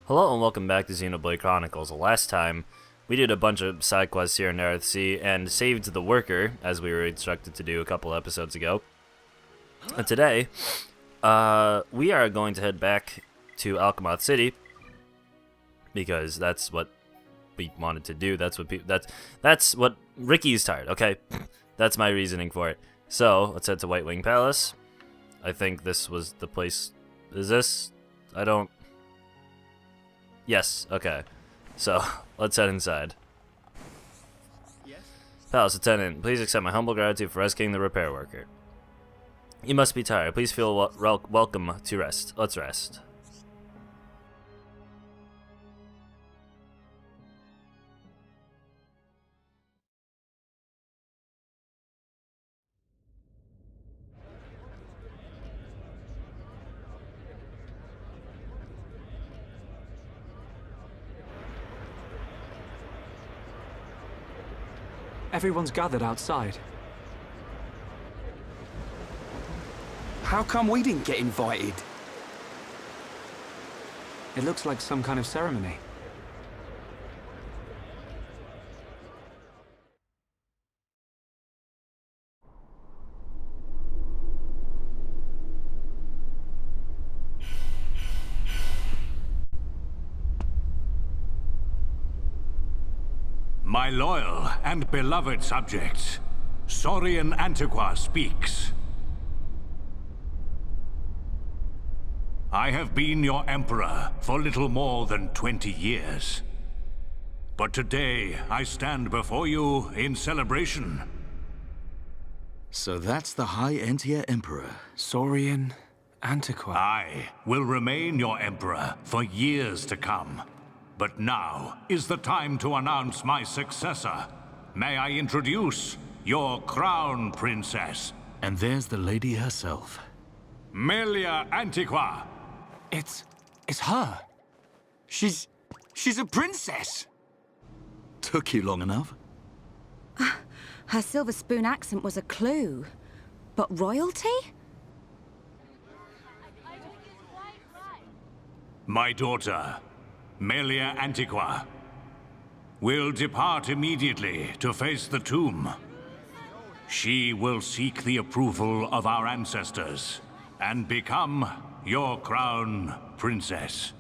Hello and welcome back to Xenoblade Chronicles. The last time, we did a bunch of side quests here in Earthsea and saved the worker, as we were instructed to do a couple episodes ago. And today, we are going to head back to Alchemoth City, because that's what we wanted to do. That's what Ricky's tired, okay? That's my reasoning for it. So, let's head to White Wing Palace. I think this was the place. Is this? I don't... Yes, okay. So, let's head inside. Yes? Palace Attendant, please accept my humble gratitude for rescuing the repair worker. You must be tired. Please feel welcome to rest. Let's rest. Everyone's gathered outside. How come we didn't get invited? It looks like some kind of ceremony. My loyal and beloved subjects, Saurian Antiqua speaks. I have been your emperor for little more than 20 years. But today, I stand before you in celebration. So that's the High Entia Emperor. Saurian Antiqua. I will remain your emperor for years to come. But now is the time to announce my successor. May I introduce your crown princess? And there's the lady herself. Melia Antiqua. It's her. She's a princess. Took you long enough? Her silver spoon accent was a clue. But royalty? My daughter, Melia Antiqua, will depart immediately to face the tomb. She will seek the approval of our ancestors and become your crown princess.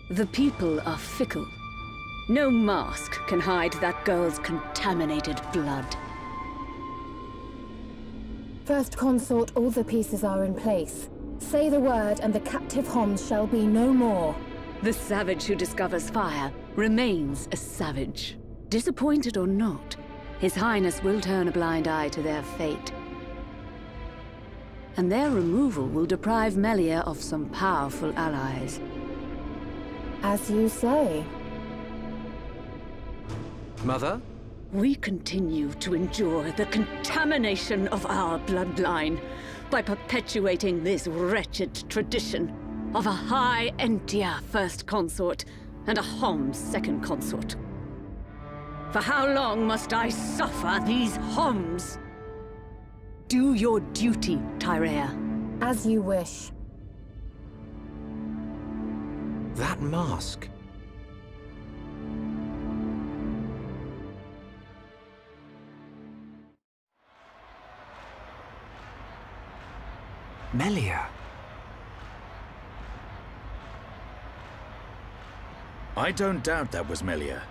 The people are fickle. No mask can hide that girl's contaminated blood. First Consort, all the pieces are in place. Say the word and the captive Homs shall be no more. The savage who discovers fire remains a savage. Disappointed or not, His Highness will turn a blind eye to their fate. And their removal will deprive Melia of some powerful allies. As you say. Mother? We continue to endure the contamination of our bloodline by perpetuating this wretched tradition of a High Entia first consort and a Homs second consort. For how long must I suffer these Homs? Do your duty, Tyrea. As you wish. That mask. Melia. I don't doubt that was Melia.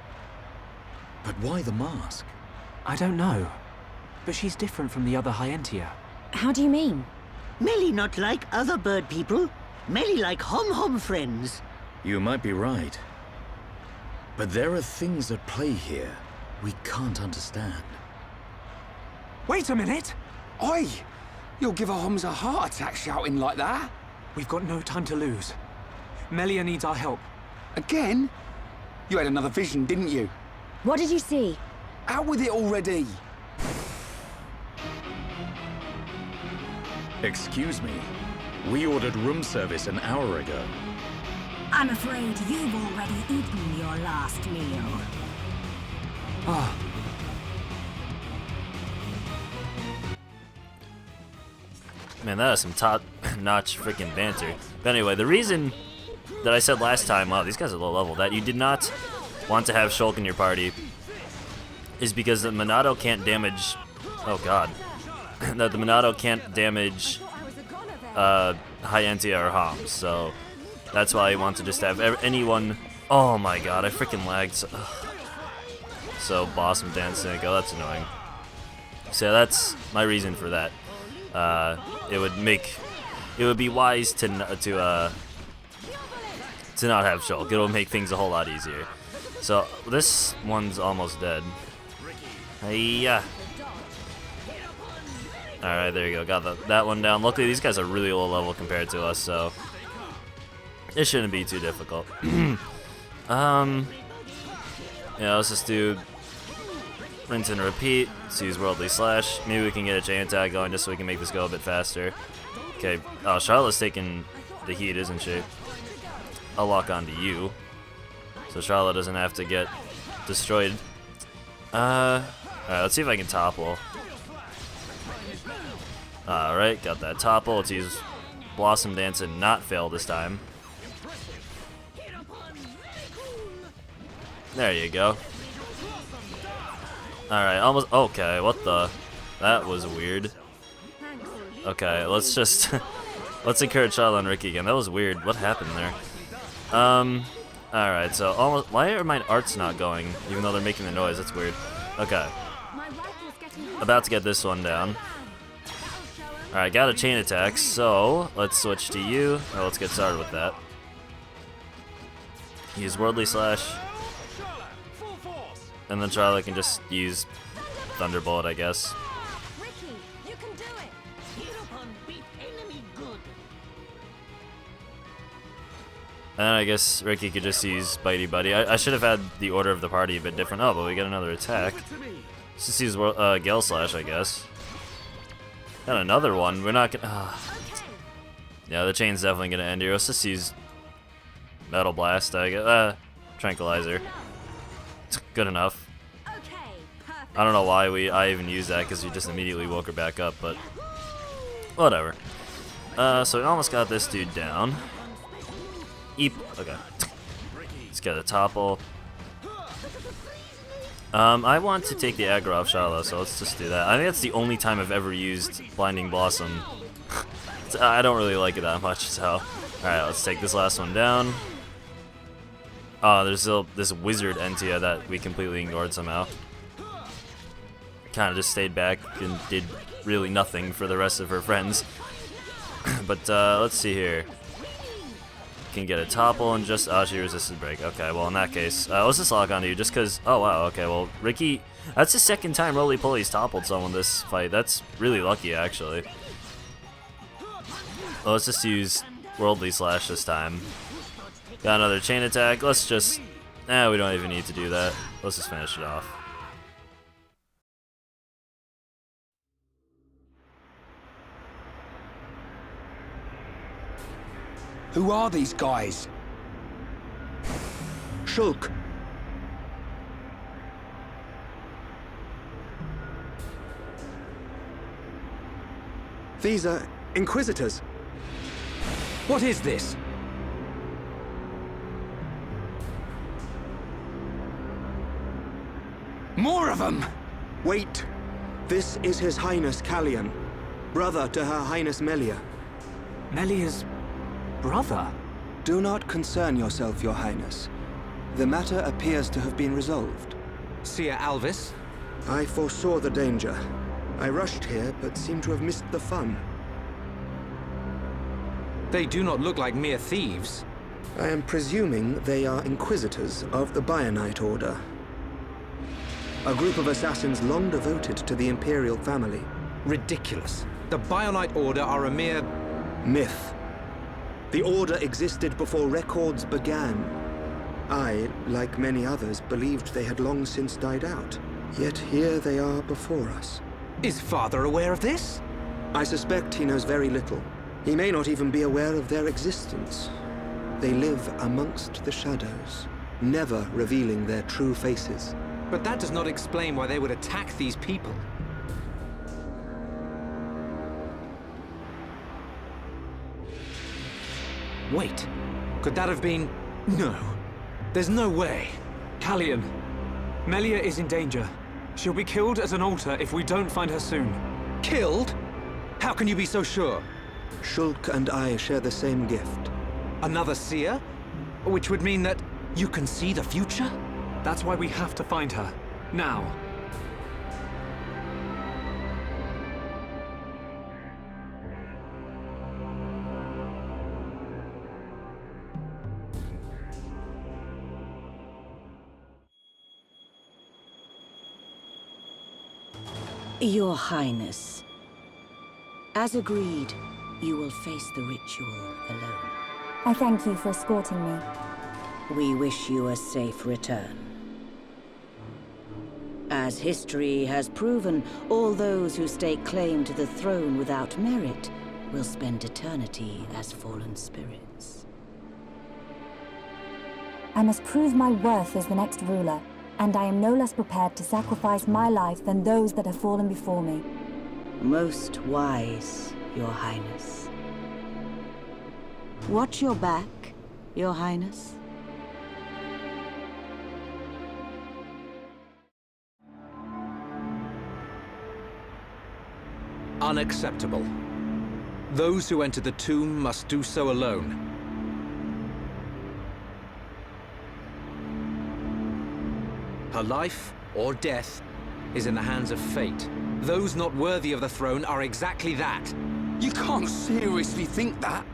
But why the mask? I don't know. But she's different from the other High Entia. How do you mean? Melie not like other bird people. Melie like hom-hom friends. You might be right. But there are things at play here we can't understand. Wait a minute! Oi! You'll give Holmes a heart attack shouting like that. We've got no time to lose. Melia needs our help. Again? You had another vision, didn't you? What did you see? Out with it already! Excuse me. We ordered room service an hour ago. I'm afraid you've already eaten your last meal. Man, that is some top-notch freaking banter. But anyway, the reason that I said last time, wow, these guys are low level, that you did not want to have Shulk in your party is because the Monado can't damage... Oh, God. That the Monado can't damage High Entia or Homs, so that's why I want to just have anyone... Oh, my God, I freaking lagged. So Blossom Dancing, oh, that's annoying. So that's my reason for that. It would be wise to not have Shulk. It'll make things a whole lot easier. So this one's almost dead. Hiya. Alright, there you go. Got that one down. Luckily, these guys are really low level compared to us, so it shouldn't be too difficult. Yeah, let's just do rinse and repeat. Let's use Worldly Slash. Maybe we can get a chain attack going just so we can make this go a bit faster. Okay. Oh, Charlotte's taking the heat, isn't she? I'll lock onto you, so Charlotte doesn't have to get destroyed. Alright, let's see if I can topple. Alright, got that topple. Let's use Blossom Dance and not fail this time. There you go. Alright, almost. Okay, what the? That was weird. Okay, let's just. Let's encourage Charlotte and Ricky again. That was weird. What happened there? Alright, so almost. Why are my arts not going? Even though they're making the noise, that's weird. Okay. About to get this one down. Alright, got a chain attack, so let's switch to you. Or let's get started with that. Use Worldly Slash. And then Charlotte can just use Thunderbolt, I guess. And then I guess Ricky could just use Bitey Buddy. I should have had the order of the party a bit different. Oh, but we get another attack. Let's just use Gale Slash, I guess. And another one. We're not gonna... Yeah, the chain's definitely gonna end here. Let's just use Metal Blast, I guess. Tranquilizer. Good enough. I don't know why I even used that, because we just immediately woke her back up, but whatever. So we almost got this dude down. Eep. Okay. Let's get a topple. I want to take the aggro off Charlotte, so let's just do that. I think that's the only time I've ever used Blinding Blossom. I don't really like it that much, so... Alright, let's take this last one down. Oh, there's still this wizard Entia that we completely ignored somehow. Kind of just stayed back and did really nothing for the rest of her friends. But let's see here. Can get a topple and just... Oh, she resisted break. Okay, well in that case, let's just lock onto you just because... Oh wow, okay, well Ricky... That's the second time Roly-Poly's toppled someone this fight. That's really lucky, actually. Well, let's just use Worldly Slash this time. Got another chain attack. Let's just... we don't even need to do that. Let's just finish it off. Who are these guys? Shulk. These are Inquisitors. What is this? More of them! Wait. This is His Highness Callian, brother to Her Highness Melia. Melia's brother? Do not concern yourself, Your Highness. The matter appears to have been resolved. Seer Alvis? I foresaw the danger. I rushed here, but seem to have missed the fun. They do not look like mere thieves. I am presuming they are Inquisitors of the Bionite Order. A group of assassins long devoted to the Imperial family. Ridiculous. The Bionite Order are a mere... myth. The Order existed before records began. I, like many others, believed they had long since died out. Yet here they are before us. Is Father aware of this? I suspect he knows very little. He may not even be aware of their existence. They live amongst the shadows, never revealing their true faces. But that does not explain why they would attack these people. Wait, could that have been... No. There's no way. Callian, Melia is in danger. She'll be killed at an altar if we don't find her soon. Killed? How can you be so sure? Shulk and I share the same gift. Another seer? Which would mean that you can see the future? That's why we have to find her. Now. Your Highness, as agreed, you will face the ritual alone. I thank you for escorting me. We wish you a safe return. As history has proven, all those who stake claim to the throne without merit will spend eternity as fallen spirits. I must prove my worth as the next ruler, and I am no less prepared to sacrifice my life than those that have fallen before me. Most wise, Your Highness. Watch your back, Your Highness. Unacceptable. Those who enter the tomb must do so alone. Her life, or death, is in the hands of fate. Those not worthy of the throne are exactly that. You can't seriously think that.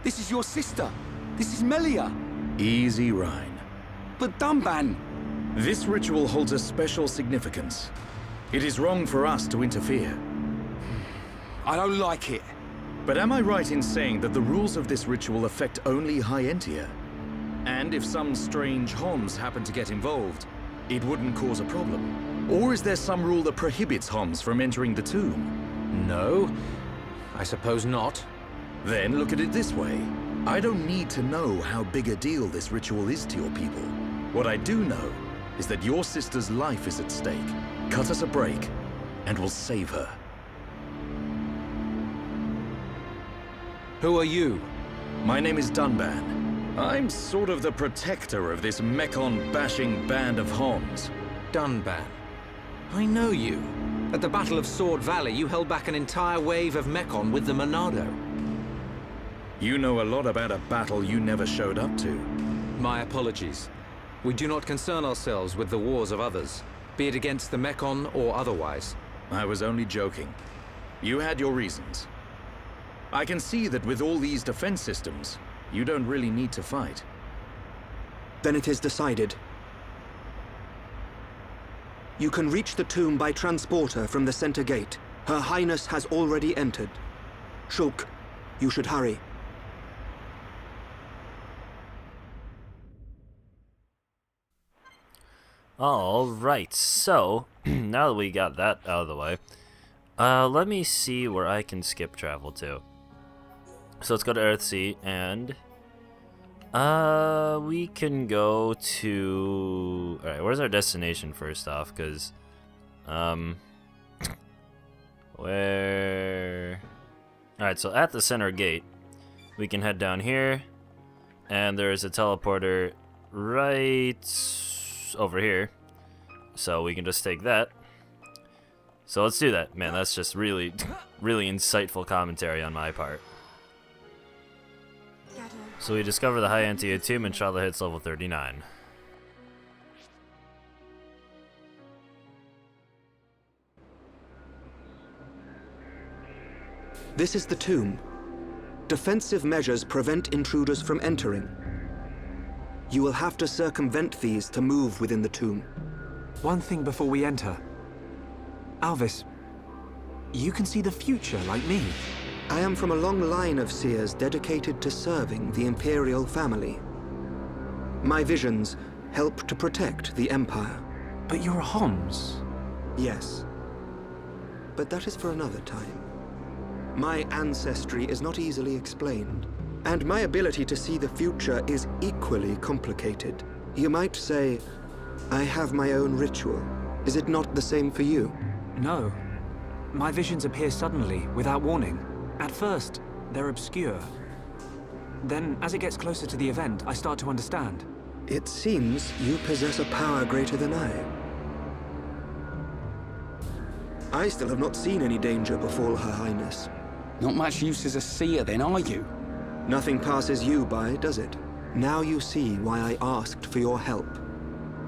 This is your sister. This is Melia. Easy, Rhine. But Dunban... This ritual holds a special significance. It is wrong for us to interfere. I don't like it. But am I right in saying that the rules of this ritual affect only High Entia? And if some strange Homs happen to get involved, it wouldn't cause a problem? Or is there some rule that prohibits Homs from entering the tomb? No, I suppose not. Then look at it this way. I don't need to know how big a deal this ritual is to your people. What I do know is that your sister's life is at stake. Cut us a break, and we'll save her. Who are you? My name is Dunban. I'm sort of the protector of this Mekon-bashing band of Homs. Dunban. I know you. At the Battle of Sword Valley, you held back an entire wave of Mekon with the Monado. You know a lot about a battle you never showed up to. My apologies. We do not concern ourselves with the wars of others, be it against the Mekon or otherwise. I was only joking. You had your reasons. I can see that with all these defense systems, you don't really need to fight. Then it is decided. You can reach the tomb by transporter from the center gate. Her Highness has already entered. Shulk, you should hurry. Alright, so, now that we got that out of the way, let me see where I can skip travel to. So let's go to Earthsea, and we can go to... Alright, where's our destination first off? Because, where... Alright, so at the center gate, we can head down here, and there's a teleporter right over here. So we can just take that. So let's do that. Man, that's just really, really insightful commentary on my part. So we discover the High Entia Tomb and Charlotte hits level 39. This is the tomb. Defensive measures prevent intruders from entering. You will have to circumvent these to move within the tomb. One thing before we enter. Alvis, you can see the future like me. I am from a long line of seers dedicated to serving the Imperial family. My visions help to protect the Empire. But you're a Homs. Yes. But that is for another time. My ancestry is not easily explained, and my ability to see the future is equally complicated. You might say, I have my own ritual. Is it not the same for you? No. My visions appear suddenly, without warning. At first, they're obscure. Then, as it gets closer to the event, I start to understand. It seems you possess a power greater than I. I still have not seen any danger befall Her Highness. Not much use as a seer then, are you? Nothing passes you by, does it? Now you see why I asked for your help.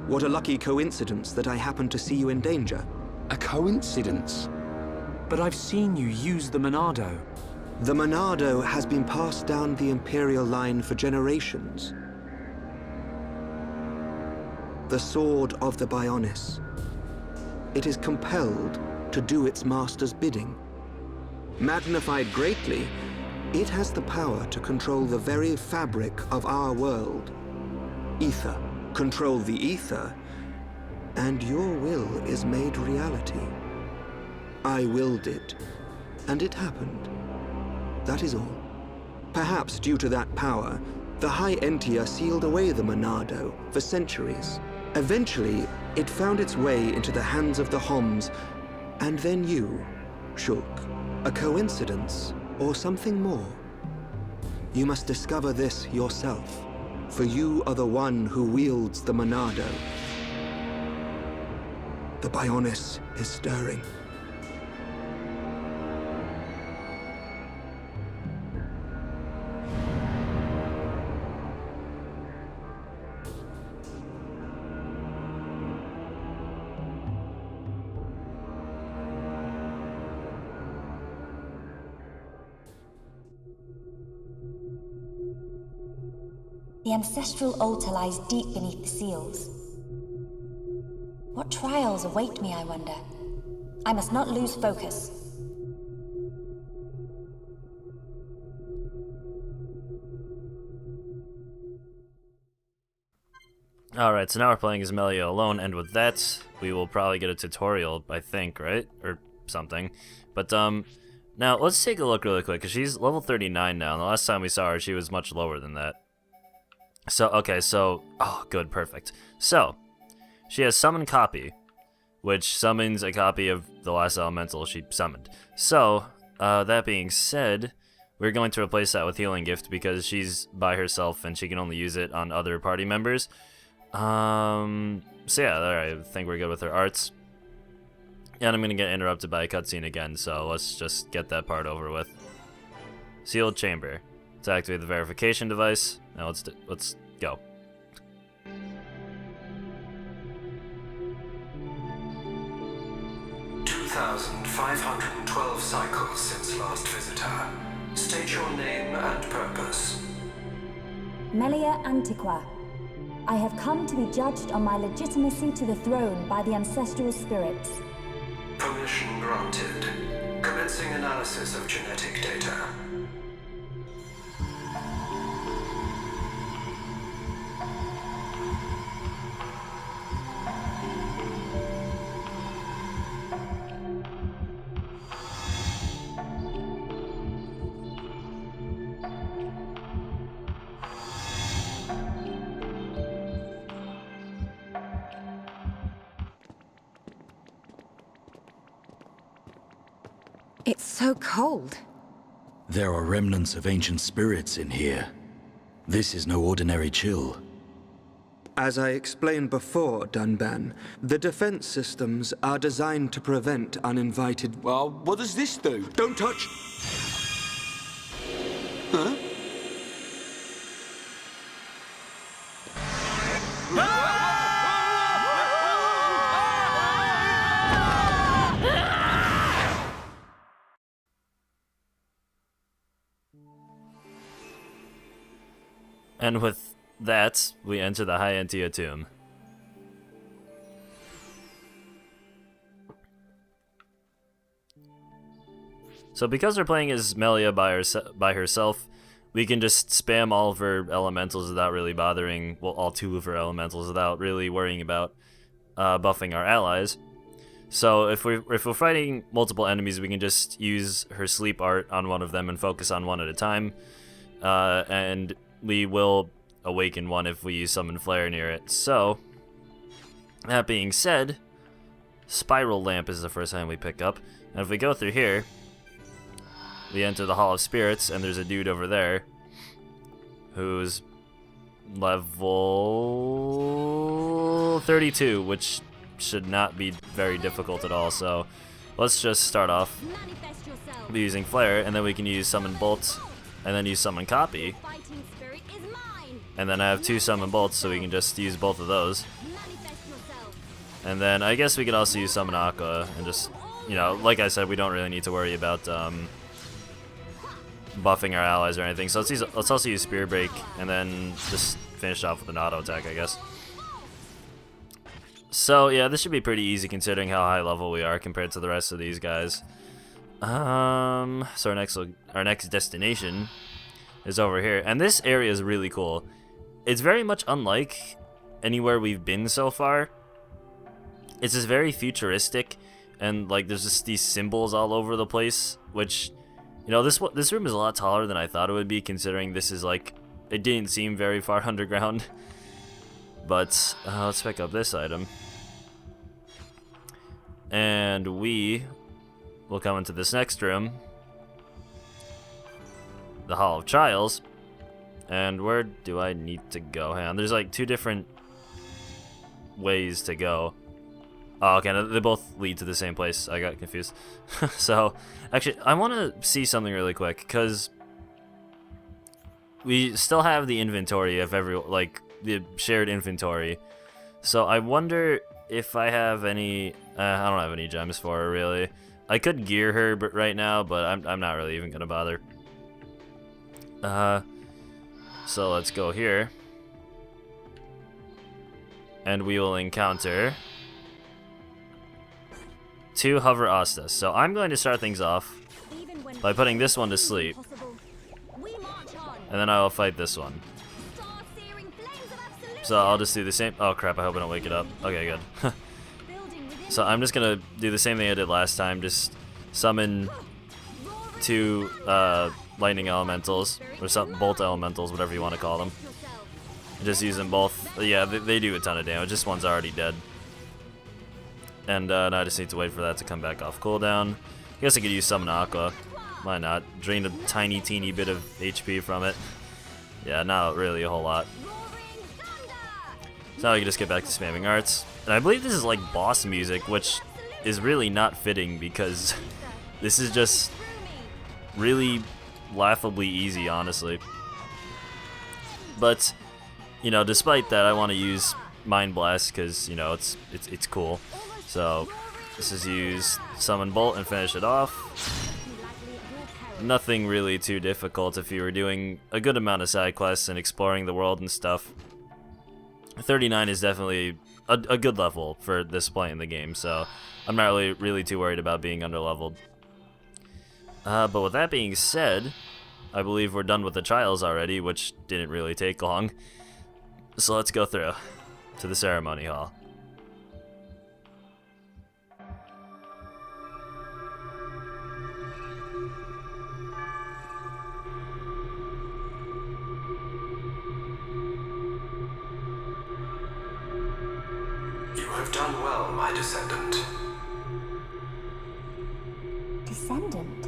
What a lucky coincidence that I happened to see you in danger. A coincidence? But I've seen you use the Monado. The Monado has been passed down the Imperial line for generations. The sword of the Bionis. It is compelled to do its master's bidding. Magnified greatly, it has the power to control the very fabric of our world. Ether. Control the ether, and your will is made reality. I willed it, and it happened. That is all. Perhaps due to that power, the High Entia sealed away the Monado for centuries. Eventually, it found its way into the hands of the Homs, and then you, Shulk. A coincidence, or something more? You must discover this yourself, for you are the one who wields the Monado. The Bionis is stirring. The ancestral altar lies deep beneath the seals. What trials await me, I wonder? I must not lose focus. Alright, so now we're playing as Melia alone, and with that, we will probably get a tutorial, I think, right? Or something. But, now, let's take a look really quick, because she's level 39 now, and the last time we saw her, she was much lower than that. So, okay, so, oh, good, perfect. So, she has Summon Copy, which summons a copy of the last elemental she summoned. So, that being said, we're going to replace that with Healing Gift, because she's by herself, and she can only use it on other party members. So yeah, alright, I think we're good with her arts. And I'm gonna get interrupted by a cutscene again, so let's just get that part over with. Sealed chamber. To activate the verification device. Now let's go. "2,512 cycles since last visitor. State your name and purpose." Melia Antiqua. I have come to be judged on my legitimacy to the throne by the ancestral spirits. Permission granted. Commencing analysis of genetic data. It's so cold. There are remnants of ancient spirits in here. This is no ordinary chill. As I explained before, Dunban, the defense systems are designed to prevent uninvited... Well, what does this do? Don't touch! Huh? And with that, we enter the High Entia Tomb. So because we're playing as Melia by herself, we can just spam all of her elementals without really bothering, well, all 2 of her elementals without really worrying about buffing our allies. So if we're fighting multiple enemies, we can just use her sleep art on one of them and focus on one at a time. And we will awaken one if we use Summon Flare near it. So, that being said, Spiral Lamp is the first time we pick up. And if we go through here, we enter the Hall of Spirits, and there's a dude over there who's level 32, which should not be very difficult at all. So let's just start off using Flare, and then we can use Summon Bolt, and then use Summon Copy. And then I have 2 Summon Bolts, so we can just use both of those. And then I guess we could also use Summon Aqua, and just, you know, like I said, we don't really need to worry about buffing our allies or anything. So let's also use Spear Break, and then just finish off with an auto attack, I guess. So yeah, this should be pretty easy considering how high level we are compared to the rest of these guys. So our next destination is over here, and this area is really cool. It's very much unlike anywhere we've been so far. It's just very futuristic, and like there's just these symbols all over the place, which, you know, this room is a lot taller than I thought it would be, considering this is like, it didn't seem very far underground. But let's pick up this item, and we will come into this next room, the Hall of Trials. And where do I need to go? Hang on, there's like 2 different ways to go. Oh, okay, they both lead to the same place. I got confused. So, actually, I want to see something really quick, because we still have the inventory of the shared inventory. So I wonder if I have any. I don't have any gems for her, really. I could gear her right now, but I'm not really even gonna bother. So let's go here, and we will encounter 2 Hover Astas. So I'm going to start things off by putting this one to sleep, and then I will fight this one. So I'll just do the same. Oh crap, I hope I don't wake it up. Okay, good. So I'm just gonna do the same thing I did last time, just summon 2 lightning elementals, or something, bolt elementals, whatever you want to call them. Just use them both. Yeah, they do a ton of damage. This one's already dead. And now I just need to wait for that to come back off cooldown. I guess I could use Summon Aqua. Why not? Drain a tiny, teeny bit of HP from it. Yeah, not really a whole lot. So now we can just get back to spamming arts. And I believe this is like boss music, which is really not fitting, because this is just really laughably easy, honestly. But, you know, despite that, I want to use Mind Blast, because, you know, it's cool. So let's just use Summon Bolt and finish it off. Nothing really too difficult if you were doing a good amount of side quests and exploring the world and stuff. 39 is definitely a good level for this point in the game, so I'm not really too worried about being underleveled. But with that being said, I believe we're done with the trials already, which didn't really take long. So let's go through to the ceremony hall. You have done well, my descendant. Descendant?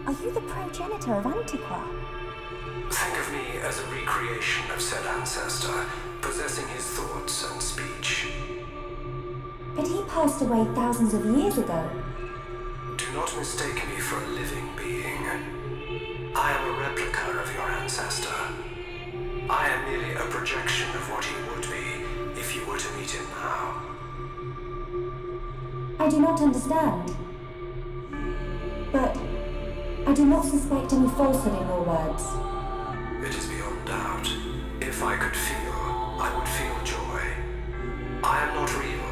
Are you the progenitor of Antiqua? Think of me as a recreation of said ancestor, possessing his thoughts and speech. But he passed away thousands of years ago. Do not mistake me for a living being. I am a replica of your ancestor. I am merely a projection of what he would be if you were to meet him now. I do not understand. But I do not suspect any falsehood in your words. It is beyond doubt. I could feel, I would feel joy. I am not real,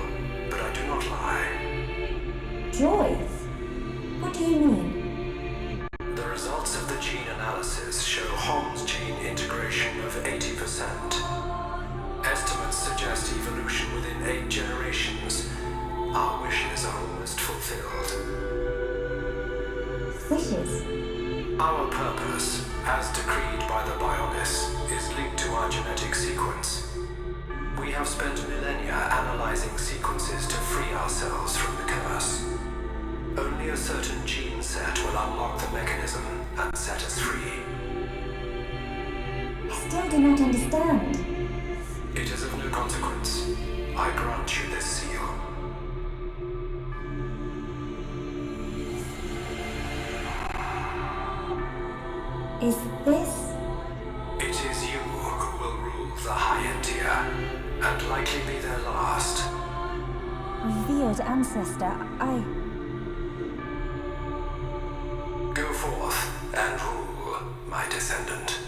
but I do not lie. Joy? What do you mean? The results of the gene analysis show Hom's gene integration of 80%. Estimates suggest evolution within 8 generations. Our wishes are almost fulfilled. Wishes? Our purpose, as decreed by the Bionis, is linked to our genetic sequence. We have spent millennia analyzing sequences to free ourselves from the curse. Only a certain gene set will unlock the mechanism and set us free. I still do not understand. It is of no consequence. I grant you this seal. Is this? It is you who will rule the High Entia, and likely be their last. Revered ancestor, Go forth and rule, my descendant.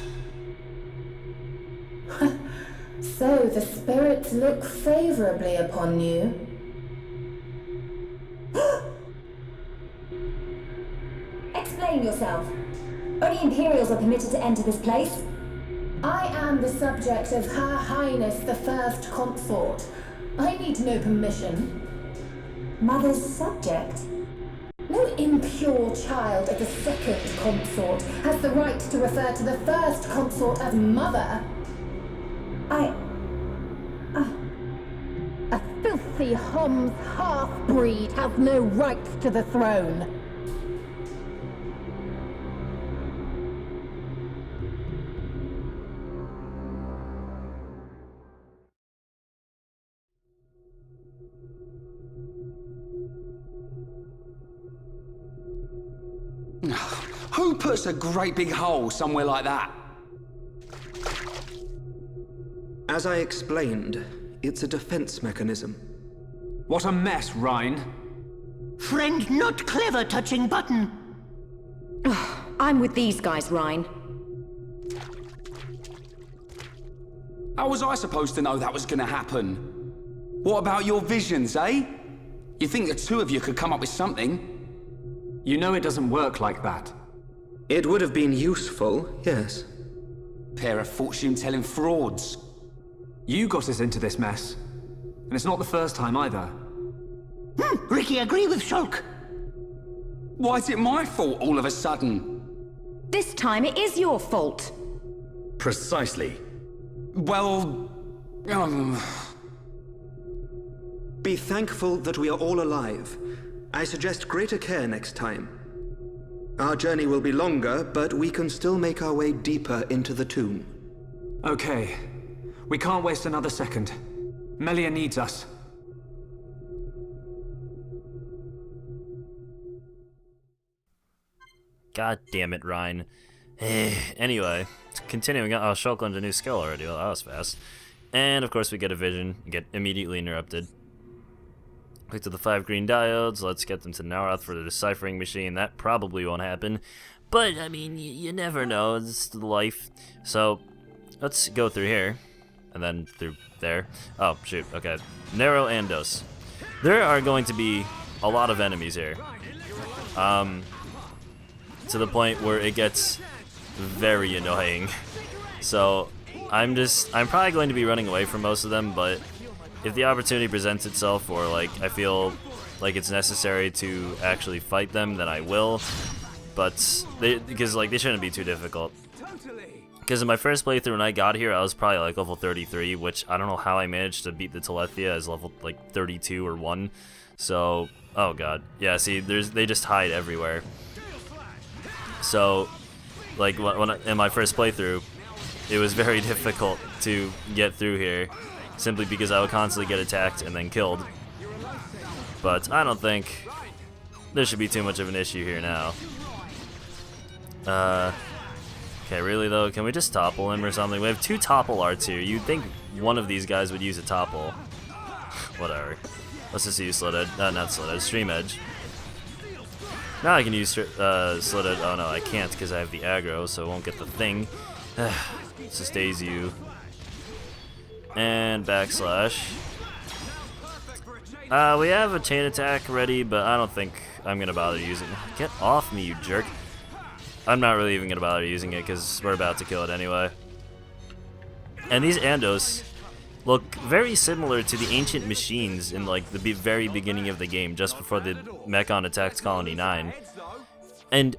So the spirits look favorably upon you. Explain yourself. Only Imperials are permitted to enter this place. I am the subject of Her Highness the First Consort. I need no permission. Mother's subject? No impure child of the Second Consort has the right to refer to the First Consort as Mother. A filthy Hom's half-breed has no right to the throne. Who puts a great big hole somewhere like that? As I explained, it's a defense mechanism. What a mess, Rhine. Friend not clever touching button. I'm with these guys, Rhine. How was I supposed to know that was gonna happen? What about your visions, eh? You think the two of you could come up with something? You know it doesn't work like that. It would have been useful, yes. Pair of fortune-telling frauds. You got us into this mess. And it's not the first time either. Ricky, agree with Shulk. Why is it my fault all of a sudden? This time it is your fault. Precisely. Well... Be thankful that we are all alive. I suggest greater care next time. Our journey will be longer, but we can still make our way deeper into the tomb. Okay. We can't waste another second. Melia needs us. God damn it, Rhine. Anyway, continuing on. Oh, Shulk learned a new skill already. Well, that was fast. And of course we get a vision. Get immediately interrupted. Click to the 5 green diodes. Let's get them to Narath for the deciphering machine. That probably won't happen. But, I mean, you never know. It's life. So, let's go through here. And then through there. Oh, shoot. Okay. Narrow Andos. There are going to be a lot of enemies here. To the point where it gets very annoying. So, I'm probably going to be running away from most of them, but if the opportunity presents itself, or like I feel like it's necessary to actually fight them, then I will. But because like they shouldn't be too difficult. Because in my first playthrough when I got here, I was probably like level 33, which I don't know how I managed to beat the Telethia as level like 32 or 1. So, oh god, yeah. See, they just hide everywhere. So, like in my first playthrough, it was very difficult to get through here. Simply because I would constantly get attacked and then killed. But I don't think there should be too much of an issue here now. Okay, really though, can we just topple him or something? We have 2 topple arts here. You'd think one of these guys would use a topple. Whatever. Let's just use Slit Edge. Not Slit Edge, Stream Edge. Now I can use Slit Edge. Oh no, I can't because I have the aggro, so I won't get the thing. Let's just daze you. And backslash. We have a chain attack ready, but I don't think I'm gonna bother using it. Get off me, you jerk. I'm not really even gonna bother using it because we're about to kill it anyway. And these Andos look very similar to the ancient machines in like the very beginning of the game, just before the Mechon attacked Colony 9. And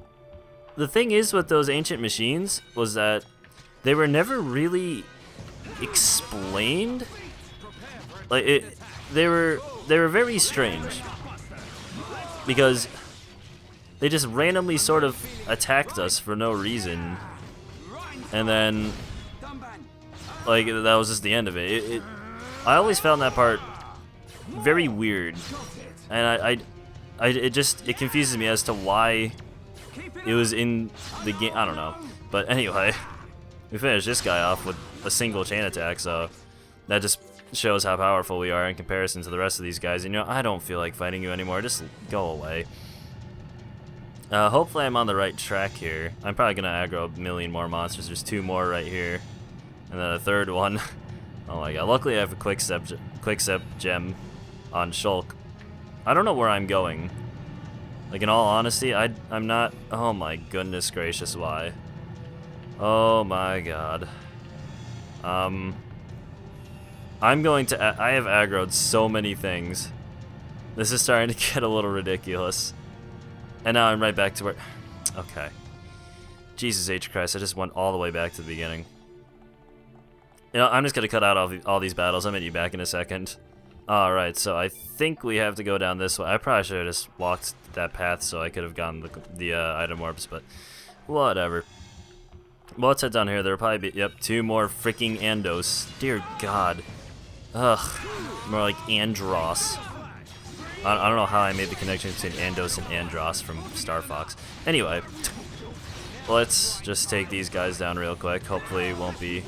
the thing is with those ancient machines was that they were never really explained. Like they were very strange because they just randomly sort of attacked us for no reason, and then like that was just the end of it. I always found that part very weird, and it confuses me as to why it was in the game. I don't know, but anyway, we finished this guy off with a single chain attack, so that just shows how powerful we are in comparison to the rest of these guys. And, you know, I don't feel like fighting you anymore. Just go away. Hopefully I'm on the right track here. I'm probably gonna aggro a million more monsters. There's 2 more right here, and then a 3rd one. Oh my god! Luckily I have a quick step gem on Shulk. I don't know where I'm going. Like, in all honesty, I'm not. Oh my goodness gracious! Why? Oh my god. I'm going to. I have aggroed so many things. This is starting to get a little ridiculous. And now I'm right back to where. Okay. Jesus H. Christ! I just went all the way back to the beginning. You know, I'm just gonna cut out all these battles. I'm gonna be back in a second. Alright, so I think we have to go down this way. I probably should have just walked that path so I could have gotten the item orbs, but whatever. Well, let's head down here. There'll probably be, yep, 2 more freaking Andos. Dear God. Ugh. More like Andros. I don't know how I made the connection between Andos and Andros from Star Fox. Anyway, let's just take these guys down real quick. Hopefully it won't be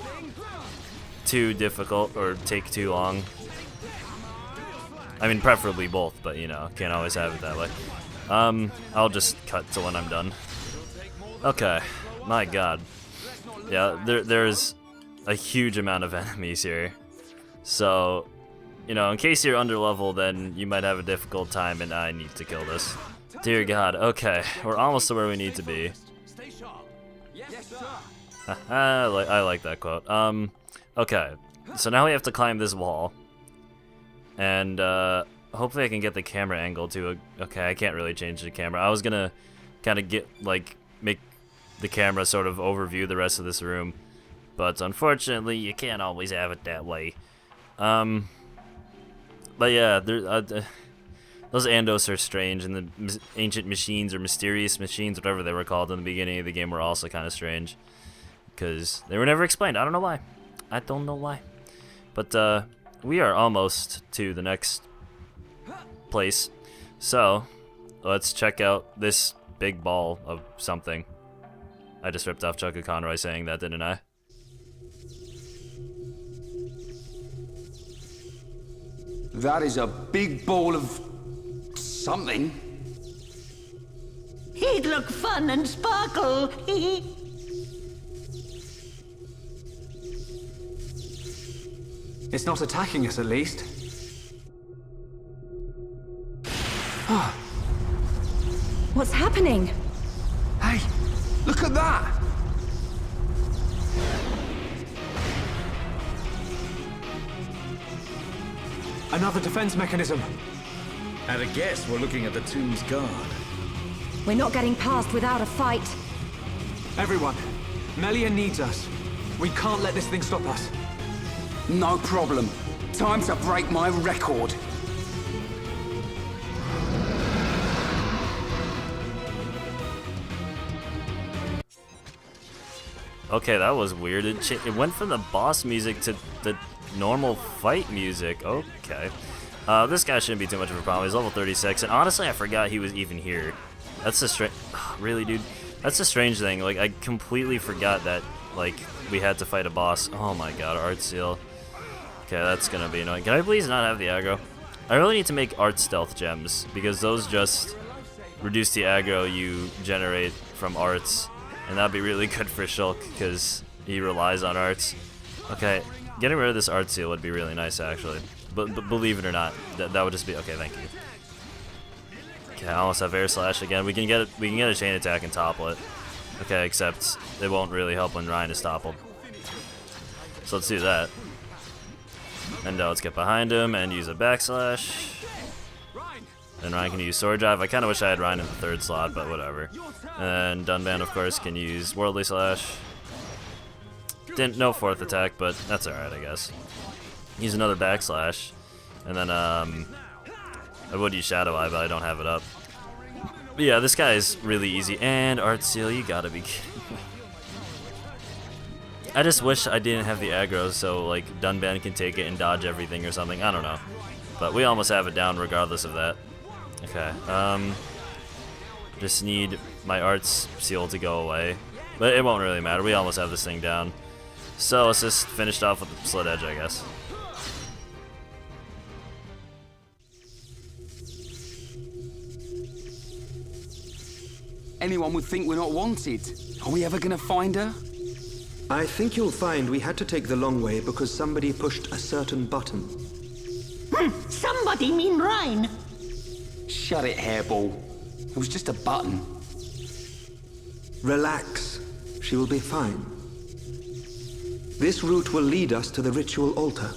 too difficult or take too long. I mean, preferably both, but you know, can't always have it that way. I'll just cut to when I'm done. Okay, my god. Yeah, there's a huge amount of enemies here. So, you know, in case you're under level, then you might have a difficult time, and I need to kill this. Dear god, okay, we're almost to where we need to be. I like that quote. Okay, so now we have to climb this wall. And hopefully I can get the camera angle to okay, I can't really change the camera. I was gonna kind of make the camera sort of overview the rest of this room, but unfortunately you can't always have it that way. But yeah, those Andos are strange, and the ancient machines or mysterious machines, whatever they were called in the beginning of the game, were also kind of strange because they were never explained. I don't know why. I don't know why. But we are almost to the next place, so let's check out this big ball of something. I just ripped off Chucka Conroy saying that, didn't I? That is a big ball of something. He'd look fun and sparkle. It's not attacking us, at least. What's happening? Hey, look at that! Another defense mechanism. At a guess, we're looking at the tomb's guard. We're not getting past without a fight. Everyone, Melia needs us. We can't let this thing stop us. No problem. Time to break my record. Okay, that was weird. It went from the boss music to the normal fight music. Okay. This guy shouldn't be too much of a problem. He's level 36, and honestly, I forgot he was even here. That's the strange... really, dude? That's the strange thing. Like, I completely forgot that, like, we had to fight a boss. Oh my god, art seal. Okay, that's gonna be annoying. Can I please not have the aggro? I really need to make art stealth gems, because those just reduce the aggro you generate from arts, and that'd be really good for Shulk, because he relies on arts. Okay, Getting rid of this art seal would be really nice, actually. But believe it or not, that would just be okay. Thank you. Okay, I almost have air slash again. We can get a chain attack and topple it. Okay, except it won't really help when Ryan is toppled. So let's do that. And let's get behind him and use a backslash. And Ryan can use Sword Drive. I kind of wish I had Ryan in the 3rd slot, but whatever. And Dunban, of course, can use Worldly Slash. No 4th attack, but that's alright, I guess. Use another backslash. And then, I would use Shadow Eye, but I don't have it up. But yeah, this guy is really easy. And Art Seal, you gotta be kidding me. I just wish I didn't have the aggro, so, like, Dunban can take it and dodge everything or something. I don't know. But we almost have it down regardless of that. Okay, just need my Arts Seal to go away. But it won't really matter. We almost have this thing down. So let's just finish off with the Slit Edge, I guess. Anyone would think we're not wanted. Are we ever gonna find her? I think you'll find we had to take the long way because somebody pushed a certain button. Somebody mean Rhine. Shut it, Hairball. It was just a button. Relax. She will be fine. This route will lead us to the ritual altar.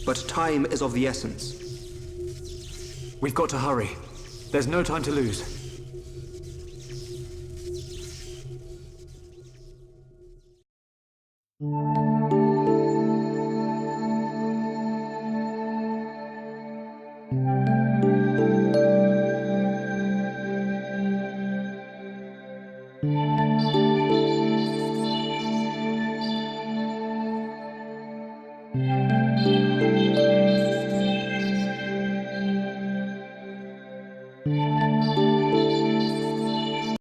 But time is of the essence. We've got to hurry. There's no time to lose.